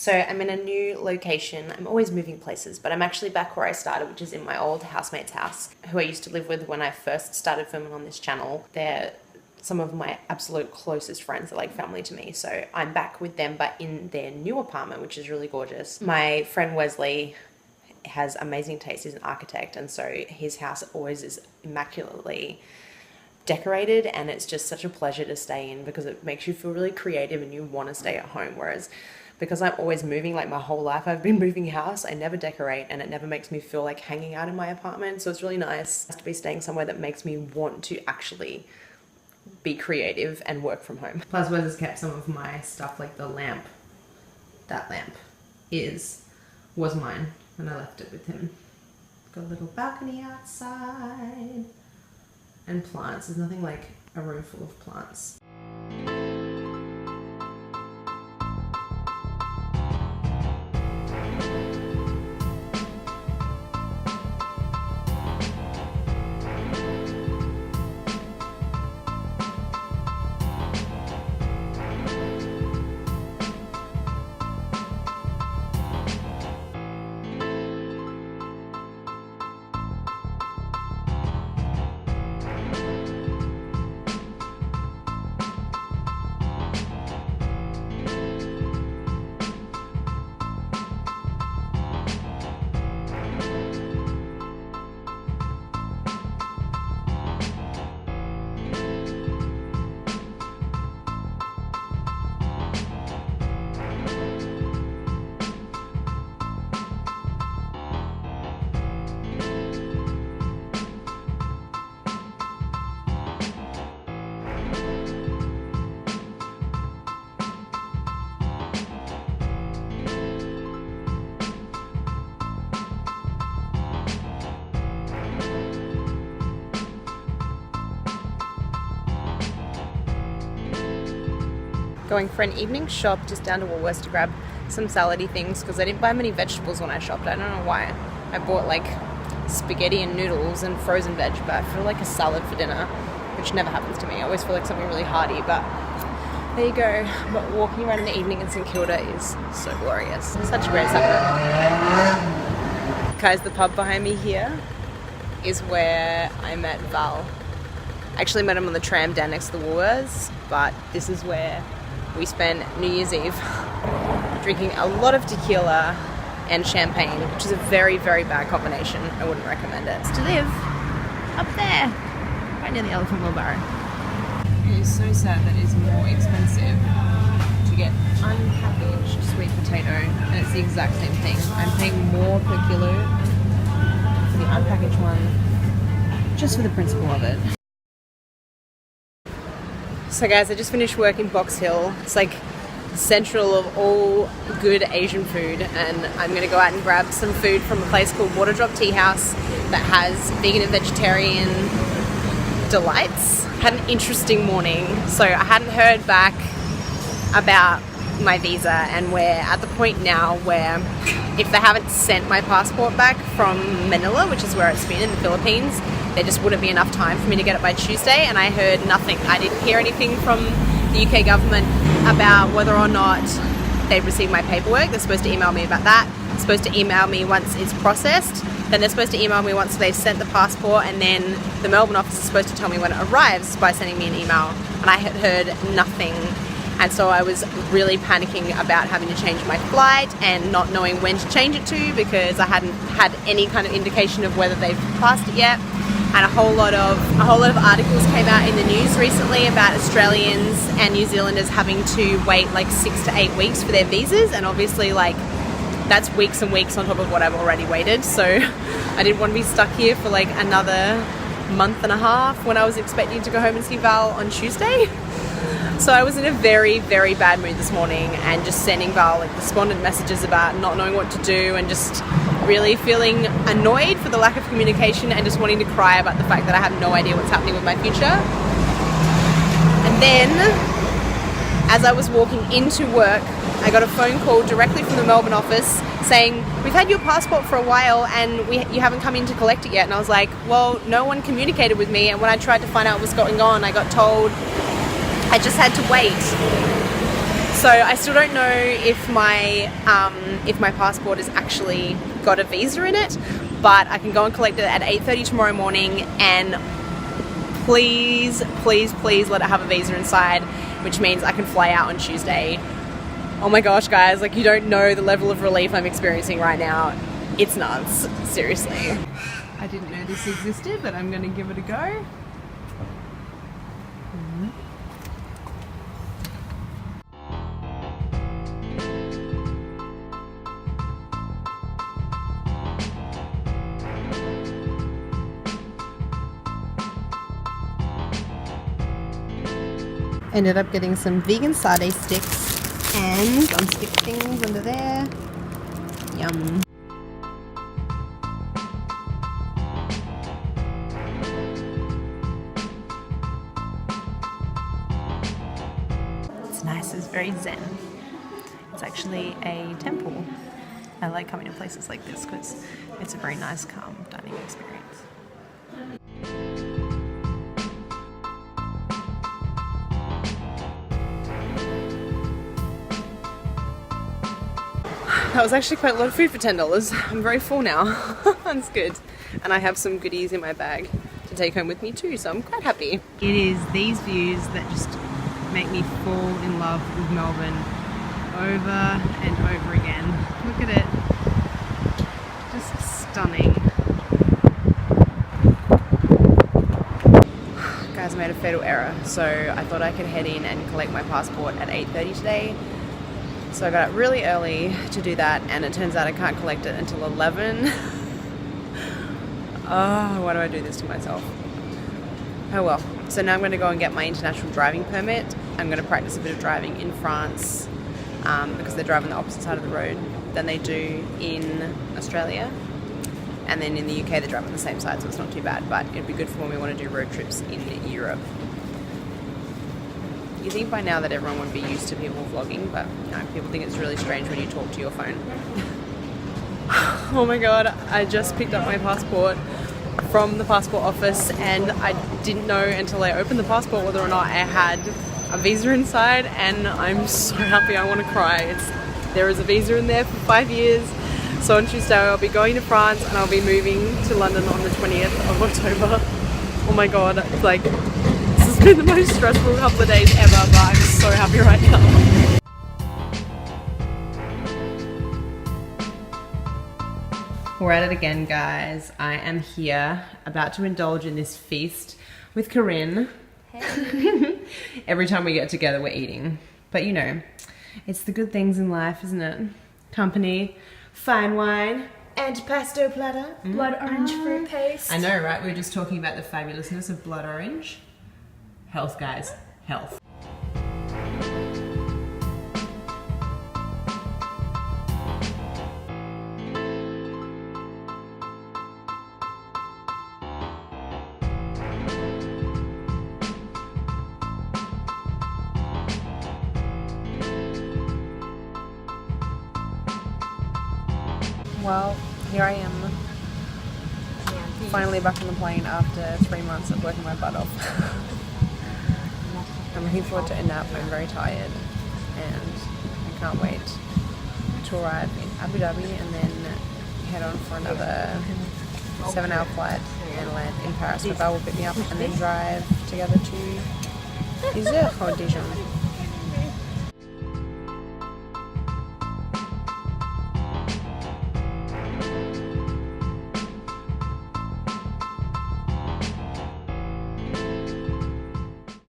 So I'm in a new location. I'm always moving places, but I'm actually back where I started, which is in my old housemate's house, who I used to live with when I first started filming on this channel. They're some of my absolute closest friends. Are like family to me. So I'm back with them, but in their new apartment, which is really gorgeous. My friend Wesley has amazing taste. He's an architect, and so his house always is immaculately decorated, and it's just such a pleasure to stay in because it makes you feel really creative and you want to stay at home. Whereas because I'm always moving, like my whole life I've been moving house, I never decorate, and it never makes me feel like hanging out in my apartment. So it's really nice to be staying somewhere that makes me want to actually be creative and work from home. Plus Wes has kept some of my stuff, like the lamp. That lamp was mine and I left it with him. Got a little balcony outside and plants. There's nothing like a room full of plants. Going for an evening shop just down to Woolworths to grab some salady things because I didn't buy many vegetables when I shopped. I don't know why. I bought like spaghetti and noodles and frozen veg, but I feel like a salad for dinner, which never happens to me. I always feel like something really hearty, but there you go. But walking around in the evening in St Kilda is so glorious. Such a great suburb. Guys, the pub behind me here is where I met Val. I actually met him on the tram down next to the Woolworths, but this is where we spent New Year's Eve drinking a lot of tequila and champagne, which is a very, very bad combination. I wouldn't recommend it. To live up there, right near the Elephant Wheelbarrow. It is so sad that it's more expensive to get unpackaged sweet potato, and it's the exact same thing. I'm paying more per kilo for the unpackaged one, just for the principle of it. So guys, I just finished work in Box Hill. It's like central of all good Asian food, and I'm gonna go out and grab some food from a place called Waterdrop Tea House that has vegan and vegetarian delights. Had an interesting morning. So I hadn't heard back about my visa, and we're at the point now where if they haven't sent my passport back from Manila, which is where it's been in the Philippines, there just wouldn't be enough time for me to get it by Tuesday, and I heard nothing. I didn't hear anything from the UK government about whether or not they've received my paperwork. They're supposed to email me about that. They're supposed to email me once it's processed. Then they're supposed to email me once they've sent the passport, and then the Melbourne office is supposed to tell me when it arrives by sending me an email. And I had heard nothing. And so I was really panicking about having to change my flight and not knowing when to change it to, because I hadn't had any kind of indication of whether they've passed it yet. And a whole lot of articles came out in the news recently about Australians and New Zealanders having to wait like 6 to 8 weeks for their visas, and obviously like that's weeks and weeks on top of what I've already waited. So I didn't want to be stuck here for like another month and a half when I was expecting to go home and see Val on Tuesday. So I was in a very, very bad mood this morning, and just sending Val like despondent messages about not knowing what to do, and just really feeling annoyed for the lack of communication, and just wanting to cry about the fact that I have no idea what's happening with my future. And then as I was walking into work, I got a phone call directly from the Melbourne office saying, we've had your passport for a while and you haven't come in to collect it yet. And I was like, well, no one communicated with me, and when I tried to find out what was going on, I got told I just had to wait. So I still don't know if my passport has actually got a visa in it, but I can go and collect it at 8:30 tomorrow morning, and please, please, please let it have a visa inside, which means I can fly out on Tuesday. Oh my gosh, guys, like, you don't know the level of relief I'm experiencing right now. It's nuts, seriously. I didn't know this existed, but I'm gonna give it a go. Ended up getting some vegan sade sticks and some stick things under there. Yum. It's nice, it's very zen. It's actually a temple. I like coming to places like this because it's a very nice, calm dining experience. That was actually quite a lot of food for $10. I'm very full now. That's good. And I have some goodies in my bag to take home with me too, so I'm quite happy. It is these views that just make me fall in love with Melbourne over and over again. Look at it. Just stunning. Guys, I made a fatal error. So I thought I could head in and collect my passport at 8:30 today. So I got up really early to do that, and it turns out I can't collect it until 11. Oh, why do I do this to myself? Oh well. So now I'm going to go and get my international driving permit. I'm going to practice a bit of driving in France because they drive on the opposite side of the road than they do in Australia. And then in the UK they drive on the same side, so it's not too bad, but it'd be good for when we want to do road trips in Europe. You think by now that everyone would be used to people vlogging, but no, people think it's really strange when you talk to your phone. Oh my god, I just picked up my passport from the passport office, and I didn't know until I opened the passport whether or not I had a visa inside, and I'm so happy, I want to cry. There is a visa in there for 5 years. So on Tuesday I'll be going to France, and I'll be moving to London on the 20th of October. Oh my god, it's like, this has been the most stressful couple of days ever, but I'm so happy right now. We're at it again, guys. I am here, about to indulge in this feast with Corinne. Hey. Every time we get together, we're eating. But you know, it's the good things in life, isn't it? Company, fine wine, antipasto platter. Blood orange fruit paste. I know, right? We were just talking about the fabulousness of blood orange. Health, guys. Health. Well, here I am, finally back on the plane after 3 months of working my butt off. I'm looking forward to a nap. I'm very tired, and I can't wait to arrive in Abu Dhabi and then head on for another 7-hour flight and land in Paris. My bar will pick me up and then drive together to Dijon.